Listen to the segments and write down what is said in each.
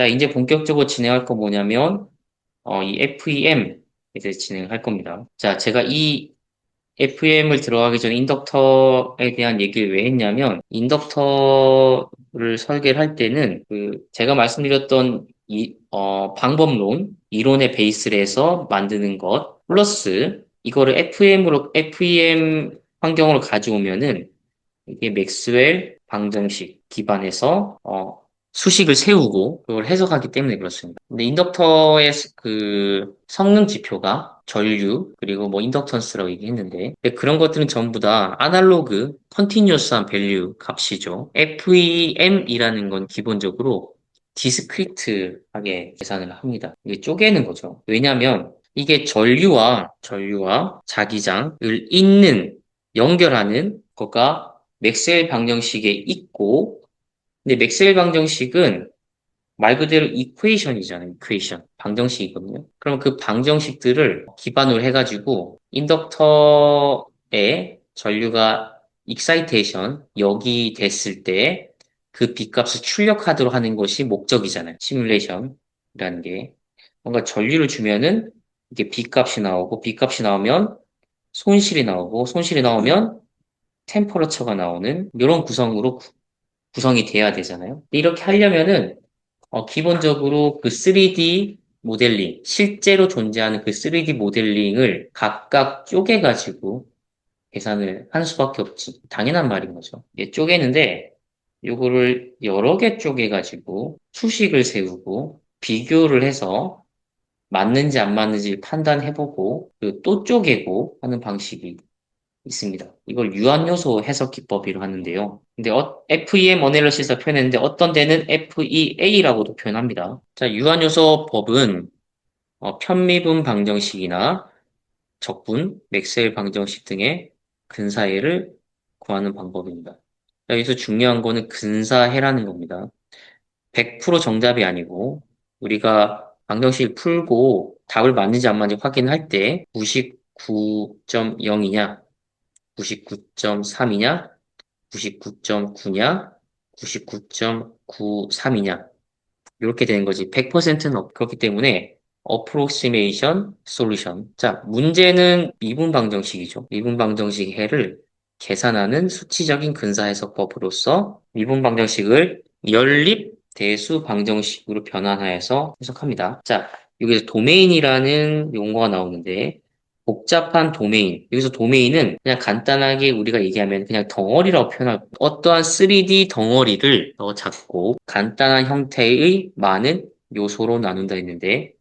자, 이제 본격적으로 진행할 거 뭐냐면, 이 FEM 이제 진행할 겁니다. 자, 제가 이 FEM을 들어가기 전에 인덕터에 대한 얘기를 왜 했냐면, 인덕터를 설계를 할 때는, 제가 말씀드렸던 방법론, 이론의 베이스를 해서 만드는 것, 플러스, 이거를 FEM 환경으로 가져오면은, 이게 맥스웰 방정식 기반에서 수식을 세우고 그걸 해석하기 때문에 그렇습니다. 근데 인덕터의 그 성능 지표가 전류 그리고 뭐 인덕턴스라고 얘기했는데 근데 그런 것들은 전부 다 아날로그 컨티뉴어스한 밸류 값이죠. FEM이라는 건 기본적으로 디스크리트하게 계산을 합니다. 이게 쪼개는 거죠. 왜냐하면 이게 전류와 자기장을 연결하는 거가 맥스웰 방정식에 있고, 근데 맥스웰 방정식은 말 그대로 이퀘이션이잖아요. 이퀘이션. 방정식이거든요. 그럼 그 방정식들을 기반으로 해가지고 인덕터에 전류가 익사이테이션 여기 됐을 때 그 빛값을 출력하도록 하는 것이 목적이잖아요. 시뮬레이션이라는 게. 뭔가 전류를 주면은 이게 빛값이 나오고 빛값이 나오면 손실이 나오고 손실이 나오면 템퍼러처가 나오는 이런 구성이 돼야 되잖아요. 이렇게 하려면은 기본적으로 그 3D 모델링, 실제로 존재하는 그 3D 모델링을 각각 쪼개가지고 계산을 한 수밖에 없지. 당연한 말인 거죠. 이게 쪼개는데 요거를 여러 개 쪼개가지고 수식을 세우고 비교를 해서 맞는지 안 맞는지 판단해보고 또 쪼개고 하는 방식이 있습니다. 이걸 유한요소 해석 기법이라고 하는데요. 근데 FEM 어널리시스가 표현했는데 어떤 데는 FEA라고도 표현합니다. 자, 유한요소 법은 편미분 방정식이나 적분, 맥스웰 방정식 등의 근사해를 구하는 방법입니다. 자, 여기서 중요한 거는 근사해라는 겁니다. 100% 정답이 아니고 우리가 방정식을 풀고 답을 맞는지 안 맞는지 확인할 때 99.0이냐 99.3이냐, 99.9냐, 99.93이냐. 이렇게 되는 거지. 100%는 그렇기 때문에 approximation solution. 자, 문제는 미분 방정식이죠. 미분 방정식 해를 계산하는 수치적인 근사 해석법으로서 미분 방정식을 연립 대수 방정식으로 변환하여서 해석합니다. 자, 여기서 도메인이라는 용어가 나오는데 복잡한 도메인. 여기서 도메인은 그냥 간단하게 우리가 얘기하면 그냥 덩어리라고 표현하고 어떠한 3D 덩어리를 잡고 간단한 형태의 많은 요소로 나눈다 했는데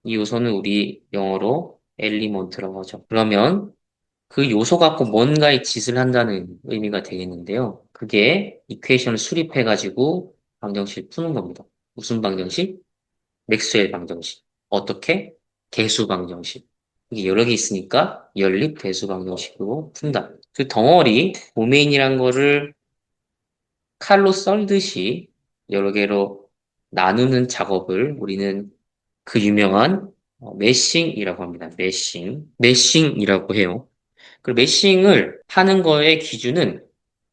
이 요소는 우리 영어로 엘리먼트라고 하죠. 그러면 그 요소 갖고 뭔가의 짓을 한다는 의미가 되겠는데요. 그게 이퀘이션을 수립해가지고 방정식 푸는 겁니다. 무슨 방정식? 맥스웰 방정식. 어떻게? 개수 방정식. 이게 여러 개 있으니까 연립 대수 방정식으로 푼다. 그 덩어리, 도메인이란 거를 칼로 썰듯이 여러 개로 나누는 작업을 우리는 그 유명한 메싱이라고 합니다. 메싱이라고 해요. 그 메싱을 하는 거의 기준은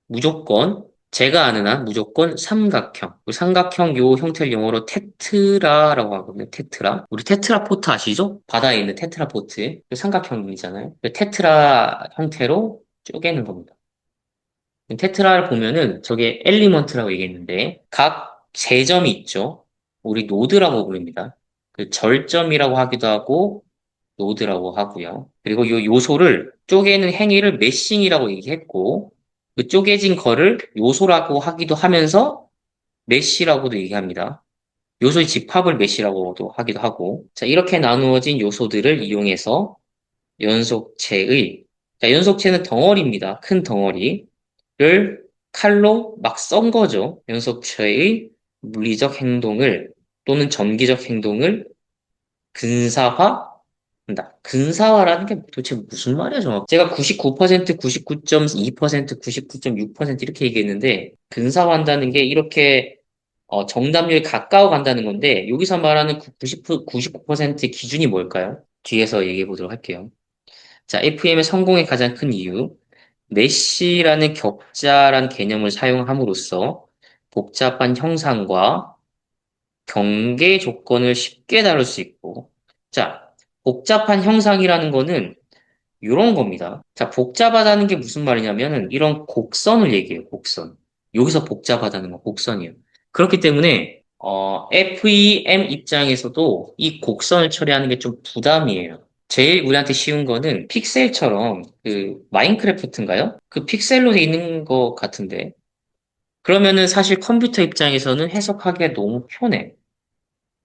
무조건 제가 아는 한 무조건 삼각형. 그 삼각형 요 형태를 영어로 테트라라고 하거든요. 테트라. 우리 테트라포트 아시죠? 바다에 있는 테트라포트. 그 삼각형이잖아요. 그 테트라 형태로 쪼개는 겁니다. 테트라를 보면은 저게 엘리먼트라고 얘기했는데 각 세 점이 있죠. 우리 노드라고 부릅니다. 그 절점이라고 하기도 하고 노드라고 하고요. 그리고 이 요소를 쪼개는 행위를 메싱이라고 얘기했고 그 쪼개진 거를 요소라고 하기도 하면서 메쉬라고도 얘기합니다. 요소의 집합을 메쉬라고도 하기도 하고 자 이렇게 나누어진 요소들을 이용해서 연속체의 연속체는 덩어리입니다. 큰 덩어리를 칼로 막 썬 거죠. 연속체의 물리적 행동을 또는 전기적 행동을 근사화 한다. 근사화라는 게 도대체 무슨 말이야, 정확히? 제가 99%, 99.2%, 99.6% 이렇게 얘기했는데, 근사화한다는 게 이렇게 정답률에 가까워 간다는 건데, 여기서 말하는 99%의 기준이 뭘까요? 뒤에서 얘기해 보도록 할게요. 자, FEM의 성공의 가장 큰 이유. 메쉬라는 격자란 개념을 사용함으로써 복잡한 형상과 경계 조건을 쉽게 다룰 수 있고, 자, 복잡한 형상이라는 거는 이런 겁니다. 자, 복잡하다는 게 무슨 말이냐면은 이런 곡선을 얘기해요, 곡선. 여기서 복잡하다는 건 곡선이에요. 그렇기 때문에, FEM 입장에서도 이 곡선을 처리하는 게 좀 부담이에요. 제일 우리한테 쉬운 거는 픽셀처럼 그 마인크래프트인가요? 그 픽셀로 돼 있는 것 같은데. 그러면은 사실 컴퓨터 입장에서는 해석하기가 너무 편해.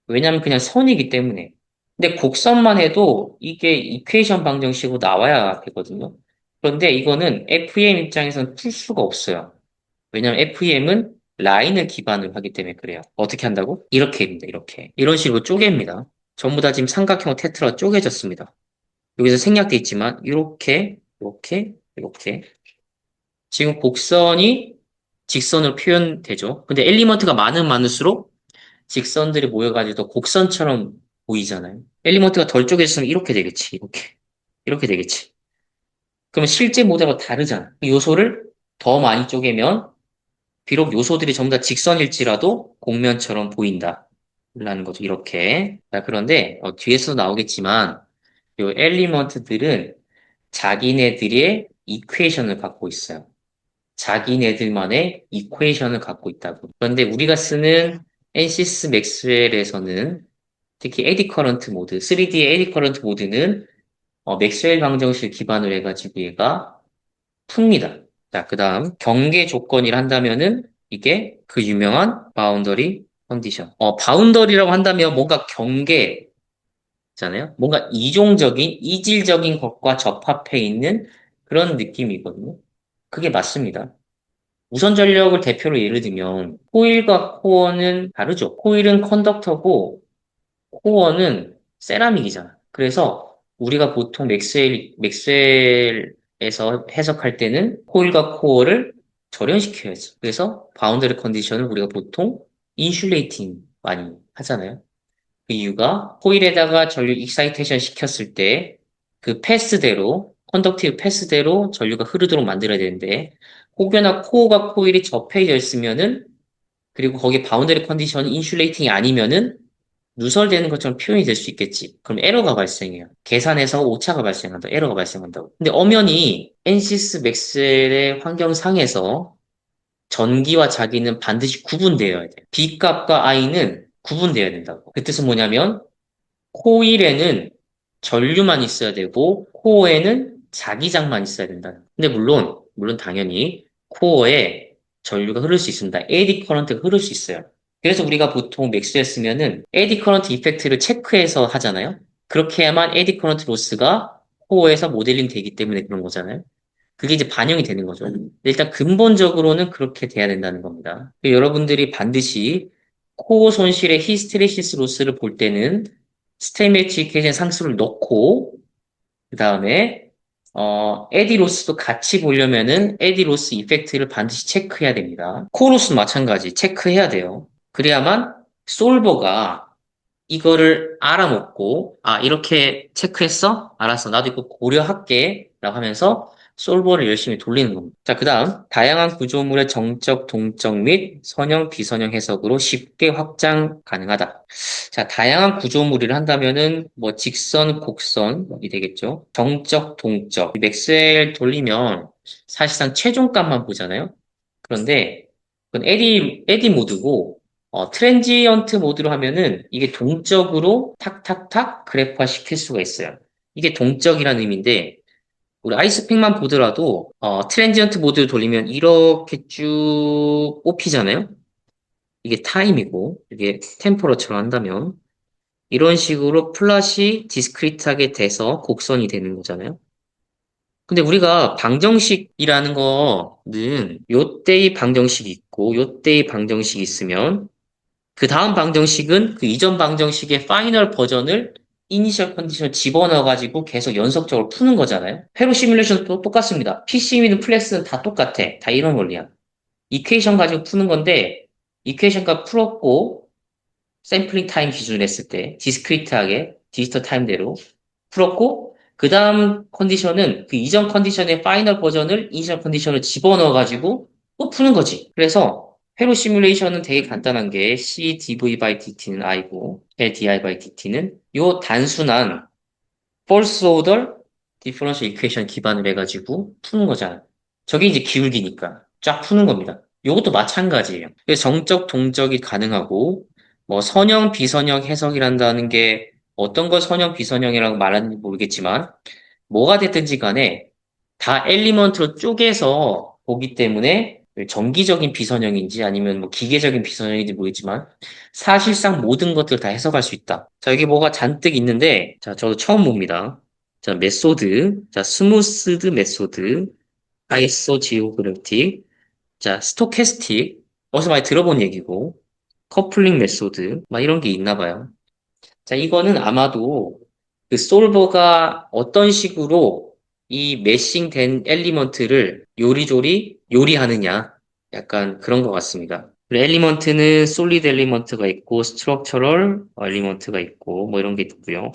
왜냐면 그냥 선이기 때문에. 근데 곡선만 해도 이게 이퀘이션 방정식으로 나와야 되거든요. 그런데 이거는 FEM 입장에서는 풀 수가 없어요. 왜냐면 FEM은 라인을 기반으로 하기 때문에 그래요. 어떻게 한다고? 이렇게입니다. 이렇게. 이런 식으로 쪼갭니다. 전부 다 지금 삼각형 테트라 쪼개졌습니다. 여기서 생략돼 있지만 이렇게, 이렇게, 이렇게. 지금 곡선이 직선으로 표현되죠. 근데 엘리먼트가 많을수록 직선들이 모여가지고 더 곡선처럼 보이잖아요. 엘리먼트가 덜 쪼개졌으면 이렇게 되겠지. 이렇게. 이렇게 되겠지. 그러면 실제 모델과 다르잖아. 요소를 더 많이 쪼개면 비록 요소들이 전부 다 직선일지라도 곡면처럼 보인다. 라는 거죠. 이렇게. 자, 그런데 뒤에서 나오겠지만 요 엘리먼트들은 자기네들의 이퀘이션을 갖고 있어요. 자기네들만의 이퀘이션을 갖고 있다고. 그런데 우리가 쓰는 엔시스 맥스웰에서는 특히 에디 커런트 모드, 3D의 에디 커런트 모드는 맥스웰 방정식 기반으로 해가지고 얘가 풉니다. 자, 그 다음 경계 조건이라 한다면은 이게 그 유명한 바운더리 컨디션. 바운더리라고 한다면 뭔가 경계잖아요. 뭔가 이종적인, 이질적인 것과 접합해 있는 그런 느낌이거든요. 그게 맞습니다. 우선 전력을 대표로 예를 들면 코일과 코어는 다르죠. 코일은 컨덕터고 코어는 세라믹이잖아. 그래서 우리가 보통 맥스웰에서 해석할 때는 코일과 코어를 절연시켜야지. 그래서 바운더리 컨디션을 우리가 보통 인슐레이팅 많이 하잖아요. 그 이유가 코일에다가 전류 익사이테이션 시켰을 때 그 패스대로 컨덕티브 패스대로 전류가 흐르도록 만들어야 되는데 혹여나 코어가 코일이 접해져 있으면은 그리고 거기에 바운더리 컨디션이 인슐레이팅이 아니면은 누설되는 것처럼 표현이 될 수 있겠지. 그럼 에러가 발생해요. 계산에서 오차가 발생한다. 에러가 발생한다고. 근데 엄연히 엔시스 맥스웰의 환경상에서 전기와 자기는 반드시 구분되어야 돼. B 값과 I는 구분되어야 된다고. 그 뜻은 뭐냐면 코일에는 전류만 있어야 되고 코어에는 자기장만 있어야 된다. 근데 물론 당연히 코어에 전류가 흐를 수 있습니다. 에디 커런트가 흐를 수 있어요. 그래서 우리가 보통 맥스에 쓰면은 에디 커런트 이펙트를 체크해서 하잖아요. 그렇게 해야만 에디 커런트 로스가 코어에서 모델링 되기 때문에 그런 거잖아요. 그게 이제 반영이 되는 거죠. 일단 근본적으로는 그렇게 돼야 된다는 겁니다. 여러분들이 반드시 코어 손실의 히스테리시스 로스를 볼 때는 스테이메치 이퀘이션 상수를 넣고 그 다음에 에디 로스도 같이 보려면은 에디 로스 이펙트를 반드시 체크해야 됩니다. 코어 로스 마찬가지 체크해야 돼요. 그래야만 솔버가 이거를 알아먹고, 아, 이렇게 체크했어? 알았어. 나도 이거 고려할게. 라고 하면서 솔버를 열심히 돌리는 겁니다. 자, 그 다음, 다양한 구조물의 정적, 동적 및 선형, 비선형 해석으로 쉽게 확장 가능하다. 자, 다양한 구조물을 한다면은, 뭐, 직선, 곡선이 되겠죠. 정적, 동적. 맥스웰 돌리면 사실상 최종값만 보잖아요. 그런데, 그건 에디 모드고, 트랜지언트 모드로 하면은 이게 동적으로 탁탁탁 그래프화 시킬 수가 있어요. 이게 동적이라는 의미인데, 우리 아이스팩만 보더라도, 트랜지언트 모드를 돌리면 이렇게 쭉 뽑히잖아요? 이게 타임이고, 이게 템포러처럼 한다면, 이런 식으로 플랫이 디스크리트하게 돼서 곡선이 되는 거잖아요? 근데 우리가 방정식이라는 거는 요때의 방정식이 있고, 요때의 방정식이 있으면, 그 다음 방정식은 그 이전 방정식의 파이널 버전을 이니셜 컨디션 집어넣어가지고 계속 연속적으로 푸는 거잖아요. 회로 시뮬레이션도 똑같습니다. PC미는 플렉스는 다 똑같아. 다 이런 원리야. 이퀘이션 가지고 푸는 건데, 이퀘이션과 풀었고, 샘플링 타임 기준으로 했을 때, 디스크리트하게, 디지털 타임대로 풀었고, 그 다음 컨디션은 그 이전 컨디션의 파이널 버전을 이니셜 컨디션을 집어넣어가지고 또 푸는 거지. 그래서 회로 시뮬레이션은 되게 간단한 게 C dv by dt는 i고 di by dt는 요 단순한 false order differential equation 기반으로 해가지고 푸는 거잖아. 저게 이제 기울기니까 쫙 푸는 겁니다. 요것도 마찬가지예요. 그래서 정적, 동적이 가능하고 뭐 선형, 비선형 해석이란다는 게 어떤 걸 선형, 비선형이라고 말하는지 모르겠지만 뭐가 됐든지 간에 다 엘리먼트로 쪼개서 보기 때문에 정기적인 비선형인지 아니면 뭐 기계적인 비선형인지 모르겠지만 사실상 모든 것들을 다 해석할 수 있다. 자, 여기 뭐가 잔뜩 있는데, 자, 저도 처음 봅니다. 자, 메소드, 자, 스무스드 메소드, 아이소 지오그래픽, 자, 스토캐스틱, 어디서 많이 들어본 얘기고, 커플링 메소드, 막 이런 게 있나 봐요. 자, 이거는 아마도 그 솔버가 어떤 식으로 이 매싱된 엘리먼트를 요리조리 요리하느냐. 약간 그런 것 같습니다. 엘리먼트는 솔리드 엘리먼트가 있고, 스트럭처럴 엘리먼트가 있고, 뭐 이런 게 있고요.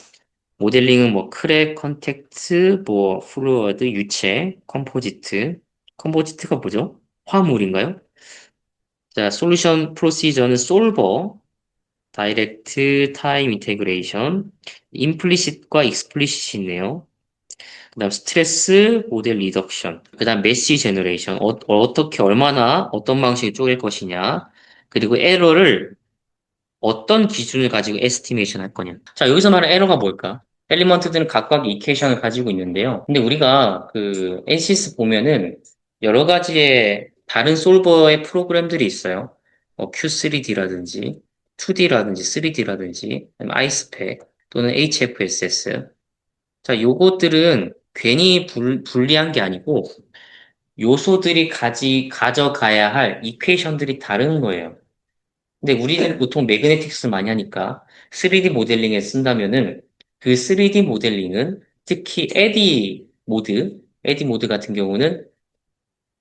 모델링은 뭐 크랙, 컨택트, 뭐 플루어드, 유체, 컴포지트. 컴포지트가 뭐죠? 화물인가요? 자, 솔루션 프로시저는 솔버, 다이렉트 타임 인테그레이션, 임플리시트과 익스플리시트 있네요. 그 다음 스트레스 모델 리덕션, 그 다음 메시 제너레이션, 어떻게 얼마나 어떤 방식으로 쪼갤 것이냐, 그리고 에러를 어떤 기준을 가지고 에스티메이션 할 거냐. 자, 여기서 말하는 에러가 뭘까? 엘리먼트들은 각각 이퀘이션을 가지고 있는데요. 근데 우리가 그 NCS 보면은 여러 가지의 다른 솔버의 프로그램들이 있어요. 뭐 Q3D라든지 2D라든지 3D라든지 아이스펙 또는 HFSS. 자, 요것들은 괜히 불리한 게 아니고 요소들이 가져가야 할 이퀘이션들이 다른 거예요. 근데 우리는 보통 매그네틱스를 많이 하니까 3D 모델링에 쓴다면은 그 3D 모델링은 특히 에디 모드 같은 경우는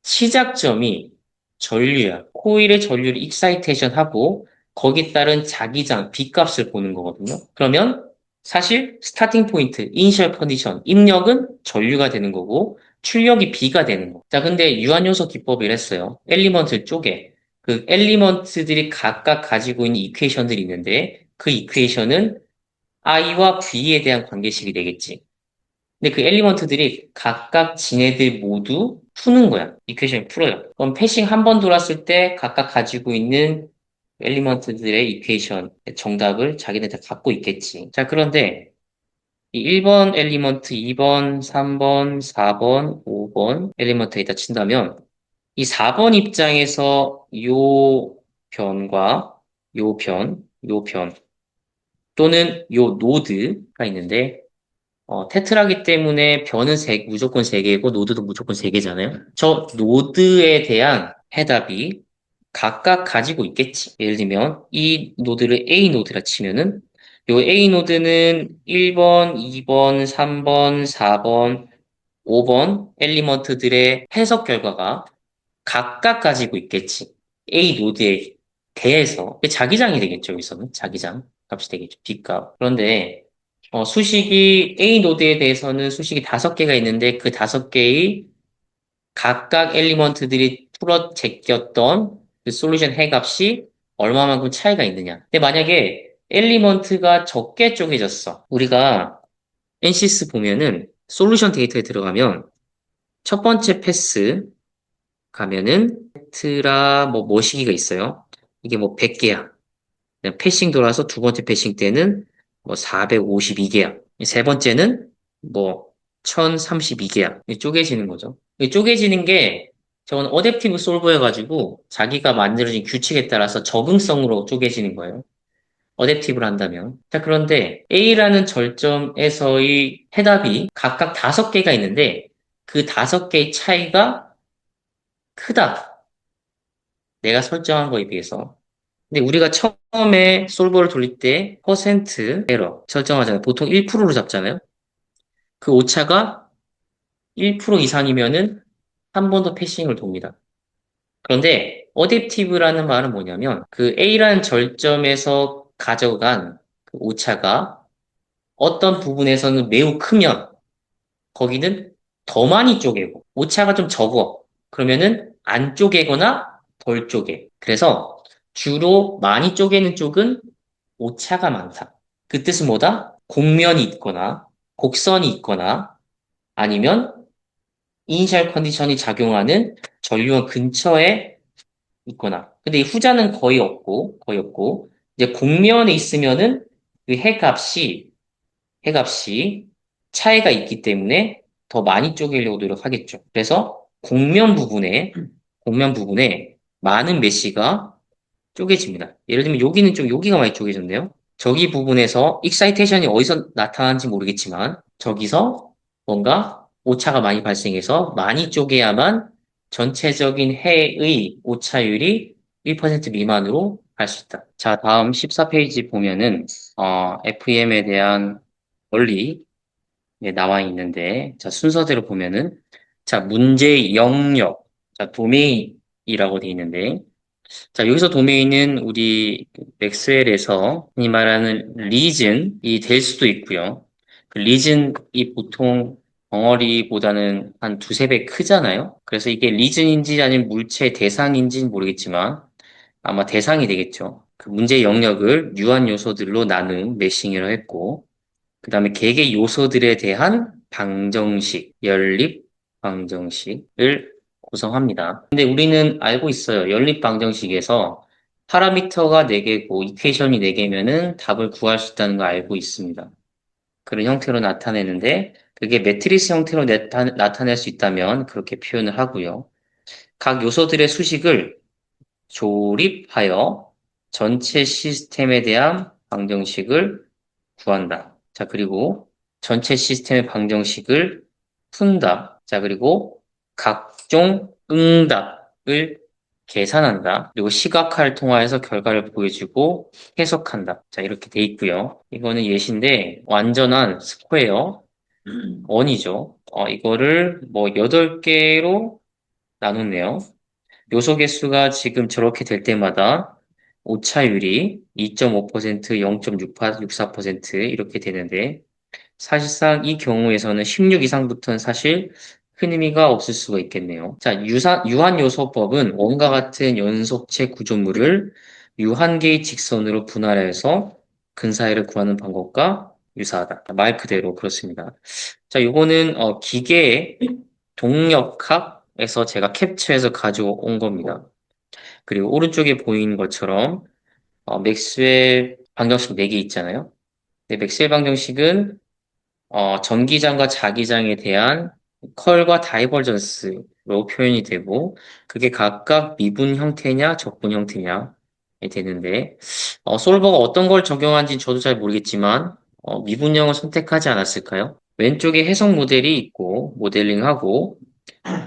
시작점이 전류야. 코일의 전류를 익사이테이션 하고 거기에 따른 자기장, B값을 보는 거거든요. 그러면 사실 스타팅 포인트, 이니셜 컨디션, 입력은 전류가 되는 거고 출력이 B가 되는 거. 자, 근데 유한요소 기법을 했어요. 엘리먼트 쪽에. 그 엘리먼트들이 각각 가지고 있는 이퀘이션들이 있는데 그 이퀘이션은 I와 V에 대한 관계식이 되겠지. 근데 그 엘리먼트들이 각각 지네들 모두 푸는 거야. 이퀘이션을 풀어요. 그럼 패싱 한 번 돌았을 때 각각 가지고 있는 엘리먼트들의 이퀘이션 정답을 자기네 다 갖고 있겠지. 자, 그런데 이 1번 엘리먼트, 2번, 3번, 4번, 5번 엘리먼트에다 친다면 이 4번 입장에서 요 변과 요 변 또는 요 노드가 있는데 테트라기 때문에 변은 무조건 3개고 노드도 무조건 3개잖아요. 저 노드에 대한 해답이 각각 가지고 있겠지. 예를 들면 이 노드를 A 노드라 치면은 요 A 노드는 1번, 2번, 3번, 4번, 5번 엘리먼트들의 해석 결과가 각각 가지고 있겠지. A 노드에 대해서 자기장이 되겠죠. 여기서는 자기장 값이 되겠죠. B값. 그런데 수식이 A 노드에 대해서는 수식이 5개가 있는데 그 5개의 각각 엘리먼트들이 풀어 제꼈던 그 솔루션 해값이 얼마만큼 차이가 있느냐. 근데 만약에 엘리먼트가 적게 쪼개졌어. 우리가 NCS 보면은 솔루션 데이터에 들어가면 첫 번째 패스 가면은 테트라 뭐 시기가 있어요. 이게 뭐 100개야. 패싱 돌아서 두 번째 패싱 때는 뭐 452개야. 세 번째는 뭐 1032개야. 쪼개지는 거죠. 쪼개지는 게 저건 어댑티브 솔버여가지고 자기가 만들어진 규칙에 따라서 적응성으로 쪼개지는 거예요. 어댑티브를 한다면. 자, 그런데 A라는 절점에서의 해답이 각각 5개가 있는데 그 5개의 차이가 크다. 내가 설정한 거에 비해서. 근데 우리가 처음에 솔버를 돌릴 때 퍼센트 에러 설정하잖아요. 보통 1%로 잡잖아요. 그 오차가 1% 이상이면은 한 번 더 패싱을 돕니다. 그런데 어댑티브라는 말은 뭐냐면 그 A라는 절점에서 가져간 그 오차가 어떤 부분에서는 매우 크면 거기는 더 많이 쪼개고 오차가 좀 적어. 그러면은 안 쪼개거나 덜 쪼개. 그래서 주로 많이 쪼개는 쪽은 오차가 많다. 그 뜻은 뭐다? 곡면이 있거나 곡선이 있거나 아니면 이니셜 컨디션이 작용하는 전류원 근처에 있거나. 근데 이 후자는 거의 없고, 이제 곡면에 있으면은 그 해값이 차이가 있기 때문에 더 많이 쪼개려고 노력하겠죠. 그래서 곡면 부분에 많은 메시가 쪼개집니다. 예를 들면 여기가 많이 쪼개졌네요. 저기 부분에서 익사이테이션이 어디서 나타나는지 모르겠지만 저기서 뭔가 오차가 많이 발생해서 많이 쪼개야만 전체적인 해의 오차율이 1% 미만으로 갈 수 있다. 자, 다음 14페이지 보면은 FEM에 대한 원리 나와 있는데 자, 순서대로 보면은 자, 문제 영역, 자, 도메인이라고 되어 있는데 자, 여기서 도메인은 우리 맥스웰에서 흔히 말하는 리즌이 될 수도 있고요. 그 리즌이 보통 덩어리보다는 한 두세 배 크잖아요. 그래서 이게 리즌인지 아니면 물체 대상인지는 모르겠지만 아마 대상이 되겠죠. 그 문제 영역을 유한 요소들로 나눈 메싱이라고 했고 그 다음에 개개 요소들에 대한 방정식, 연립 방정식을 구성합니다. 근데 우리는 알고 있어요. 연립 방정식에서 파라미터가 4개고 이퀘이션이 4개면은 답을 구할 수 있다는 걸 알고 있습니다. 그런 형태로 나타내는데 그게 매트리스 형태로 나타낼 수 있다면 그렇게 표현을 하고요. 각 요소들의 수식을 조립하여 전체 시스템에 대한 방정식을 구한다. 자, 그리고 전체 시스템의 방정식을 푼다. 자, 그리고 각종 응답을 계산한다. 그리고 시각화를 통하여서 결과를 보여주고 해석한다. 자, 이렇게 돼 있고요. 이거는 예시인데 완전한 스퀘어 원이죠. 이거를 뭐 8개로 나눴네요. 요소 개수가 지금 저렇게 될 때마다 오차율이 2.5%, 0.64% 이렇게 되는데 사실상 이 경우에서는 16 이상부터는 사실 큰 의미가 없을 수가 있겠네요. 자, 유한요소법은 원과 같은 연속체 구조물을 유한계의 직선으로 분할해서 근사이를 구하는 방법과 유사하다. 말 그대로 그렇습니다. 자, 요거는 기계의 동력학에서 제가 캡처해서 가져온 겁니다. 그리고 오른쪽에 보이는 것처럼 맥스웰 방정식 4개 있잖아요. 네, 맥스웰 방정식은 전기장과 자기장에 대한 컬과 다이버전스로 표현이 되고 그게 각각 미분 형태냐 적분 형태냐 되는데 솔버가 어떤 걸 적용한지 저도 잘 모르겠지만 미분형을 선택하지 않았을까요? 왼쪽에 해석 모델이 있고 모델링하고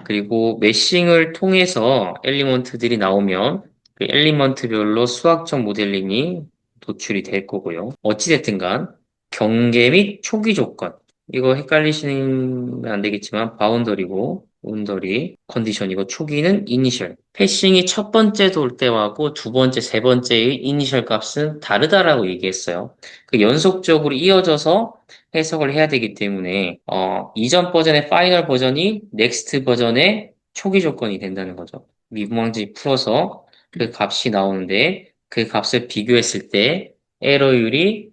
그리고 메싱을 통해서 엘리먼트들이 나오면 그 엘리먼트별로 수학적 모델링이 도출이 될 거고요. 어찌됐든 간 경계 및 초기 조건 이거 헷갈리시면 안 되겠지만 바운더리고 바운더리 컨디션이고 초기는 이니셜 패싱이 첫 번째 돌 때하고 두 번째, 세 번째의 이니셜 값은 다르다라고 얘기했어요. 그 연속적으로 이어져서 해석을 해야 되기 때문에 이전 버전의 파이널 버전이 넥스트 버전의 초기 조건이 된다는 거죠. 미분방지 풀어서 그 값이 나오는데 그 값을 비교했을 때 에러율이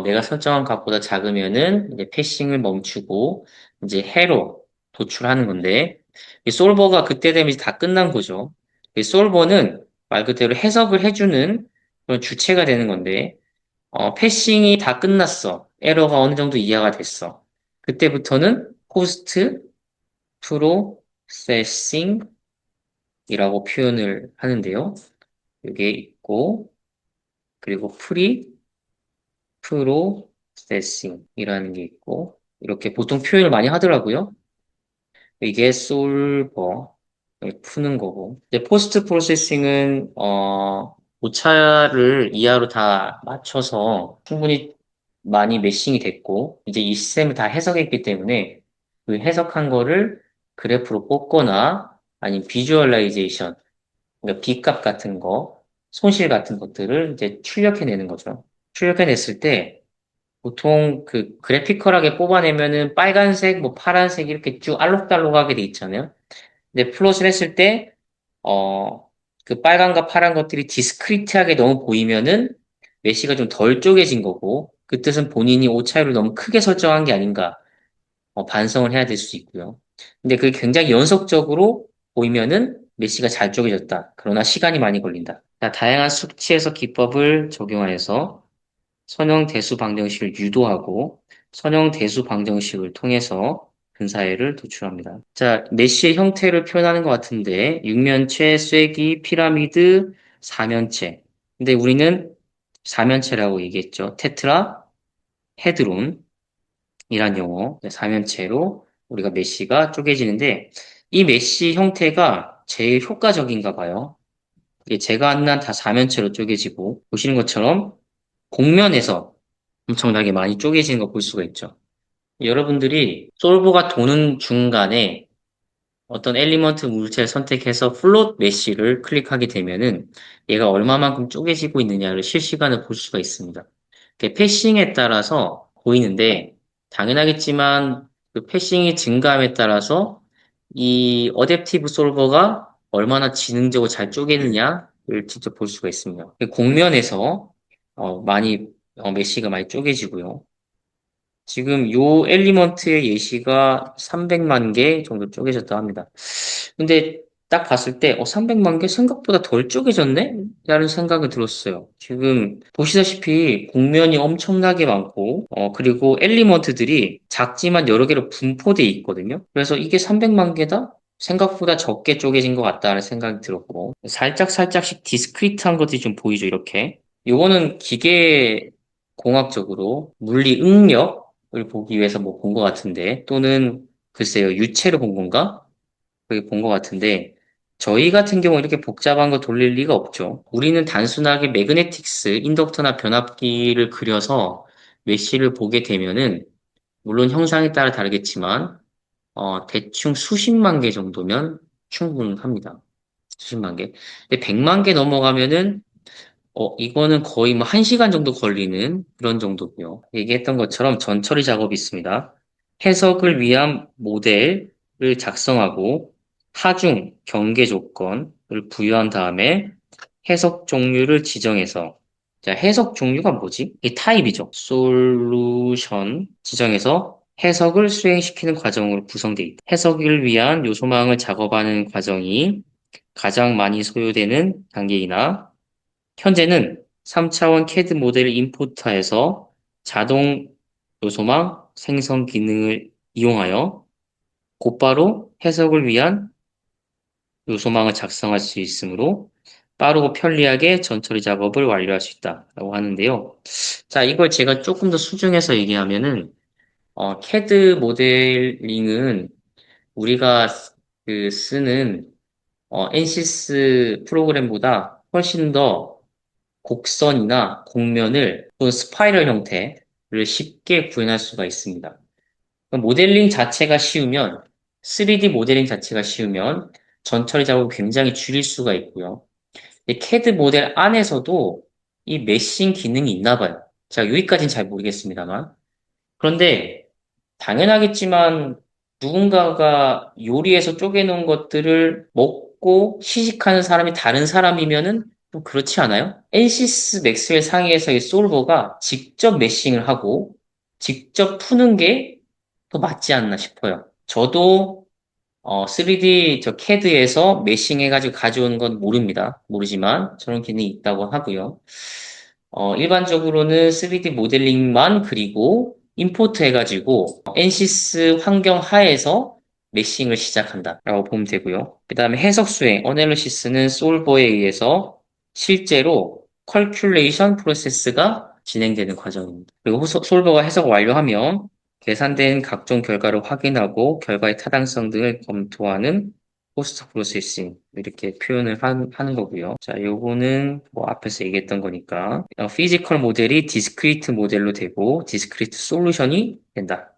내가 설정한 값보다 작으면은 이제 패싱을 멈추고 이제 해로 도출하는 건데 이 솔버가 그때 되면 이제 다 끝난 거죠. 이 솔버는 말 그대로 해석을 해주는 그런 주체가 되는 건데 패싱이 다 끝났어. 에러가 어느 정도 이해가 됐어. 그때부터는 포스트 프로세싱이라고 표현을 하는데요. 이게 있고 그리고 프로세싱이라는 게 있고 이렇게 보통 표현을 많이 하더라고요. 이게 솔버 푸는 거고. 이제 포스트 프로세싱은 오차를 이하로 다 맞춰서 충분히 많이 매싱이 됐고 이제 이 시스템을 다 해석했기 때문에 그 해석한 거를 그래프로 뽑거나 아니면 비주얼라이제이션 그러니까 B값 같은 거, 손실 같은 것들을 이제 출력해내는 거죠. 출력해냈을 때 보통 그 그래피컬하게 뽑아내면은 빨간색, 뭐 파란색 이렇게 쭉 알록달록하게 돼 있잖아요. 근데 플롯을 했을 때, 어, 그 빨간과 파란 것들이 디스크리트하게 너무 보이면은 메쉬가 좀 덜 쪼개진 거고, 그 뜻은 본인이 오차율을 너무 크게 설정한 게 아닌가, 반성을 해야 될 수 있고요. 근데 그게 굉장히 연속적으로 보이면은 메쉬가 잘 쪼개졌다. 그러나 시간이 많이 걸린다. 자, 다양한 수치 해석 기법을 적용하여서 선형 대수 방정식을 유도하고 선형 대수 방정식을 통해서 근사회를 도출합니다. 자, 메쉬의 형태를 표현하는 것 같은데 육면체, 쐐기, 피라미드, 사면체. 근데 우리는 사면체라고 얘기했죠. 테트라, 헤드론이란 용어, 사면체로 우리가 메쉬가 쪼개지는데 이 메쉬 형태가 제일 효과적인가 봐요. 이게 제가 한 난 다 사면체로 쪼개지고 보시는 것처럼 곡면에서 엄청나게 많이 쪼개지는 거 볼 수가 있죠. 여러분들이 솔버가 도는 중간에 어떤 엘리먼트 물체를 선택해서 플롯 메쉬를 클릭하게 되면은 얘가 얼마만큼 쪼개지고 있느냐를 실시간으로 볼 수가 있습니다. 패싱에 따라서 보이는데 당연하겠지만 그 패싱이 증가함에 따라서 이 어댑티브 솔버가 얼마나 지능적으로 잘 쪼개느냐를 직접 볼 수가 있습니다. 공면에서 많이 메쉬가 많이 쪼개지고요. 지금 요 엘리먼트의 예시가 300만 개 정도 쪼개졌다 합니다. 근데 딱 봤을 때, 300만 개 생각보다 덜 쪼개졌네? 라는 생각이 들었어요. 지금 보시다시피 곡면이 엄청나게 많고, 그리고 엘리먼트들이 작지만 여러 개로 분포되어 있거든요. 그래서 이게 300만 개다? 생각보다 적게 쪼개진 것 같다는 생각이 들었고, 살짝씩 디스크리트한 것들이 좀 보이죠, 이렇게. 요거는 기계 공학적으로 물리 응력을 보기 위해서 뭐 본 것 같은데, 또는 글쎄요, 유체를 본 건가? 그게 본 것 같은데, 저희 같은 경우 이렇게 복잡한 거 돌릴 리가 없죠. 우리는 단순하게 매그네틱스, 인덕터나 변압기를 그려서 메쉬를 보게 되면은, 물론 형상에 따라 다르겠지만, 대충 수십만 개 정도면 충분합니다. 수십만 개. 근데 100만 개 넘어가면은 이거는 거의 뭐 1시간 정도 걸리는 그런 정도고요. 얘기했던 것처럼 전처리 작업이 있습니다. 해석을 위한 모델을 작성하고 하중, 경계 조건을 부여한 다음에 해석 종류를 지정해서 자, 해석 종류가 뭐지? 이 타입이죠. 솔루션 지정해서 해석을 수행시키는 과정으로 구성되어 있다. 해석을 위한 요소망을 작업하는 과정이 가장 많이 소요되는 단계이나 현재는 3차원 CAD 모델을 임포트해서 자동 요소망 생성 기능을 이용하여 곧바로 해석을 위한 요소망을 작성할 수 있으므로 빠르고 편리하게 전처리 작업을 완료할 수 있다라고 하는데요. 자, 이걸 제가 조금 더 수정해서 얘기하면은 CAD 모델링은 우리가 쓰는 엔시스 프로그램보다 훨씬 더 곡선이나 곡면을 또는 스파이럴 형태를 쉽게 구현할 수가 있습니다. 모델링 자체가 쉬우면 3D 모델링 자체가 쉬우면 전처리 작업을 굉장히 줄일 수가 있고요. CAD 모델 안에서도 이 메싱 기능이 있나 봐요. 제가 여기까지는 잘 모르겠습니다만. 그런데 당연하겠지만 누군가가 요리해서 쪼개놓은 것들을 먹고 시식하는 사람이 다른 사람이면은 좀 그렇지 않아요? 엔시스 맥스웰 상위에서의 솔버가 직접 메싱을 하고 직접 푸는 게 더 맞지 않나 싶어요. 저도 3D CAD에서 메싱해가지고 가져온 건 모릅니다. 모르지만 저런 기능이 있다고 하고요. 일반적으로는 3D 모델링만 그리고 임포트 해가지고 엔시스 환경 하에서 메싱을 시작한다라고 보면 되고요. 그 다음에 해석 수행, 어널리시스는 솔버에 의해서 실제로 컬큘레이션 프로세스가 진행되는 과정입니다. 그리고 솔버가 해석 완료하면 계산된 각종 결과를 확인하고 결과의 타당성 등을 검토하는 포스트 프로세싱 이렇게 표현을 하는 거고요. 자, 요거는 뭐 앞에서 얘기했던 거니까 피지컬 모델이 디스크리트 모델로 되고 디스크리트 솔루션이 된다.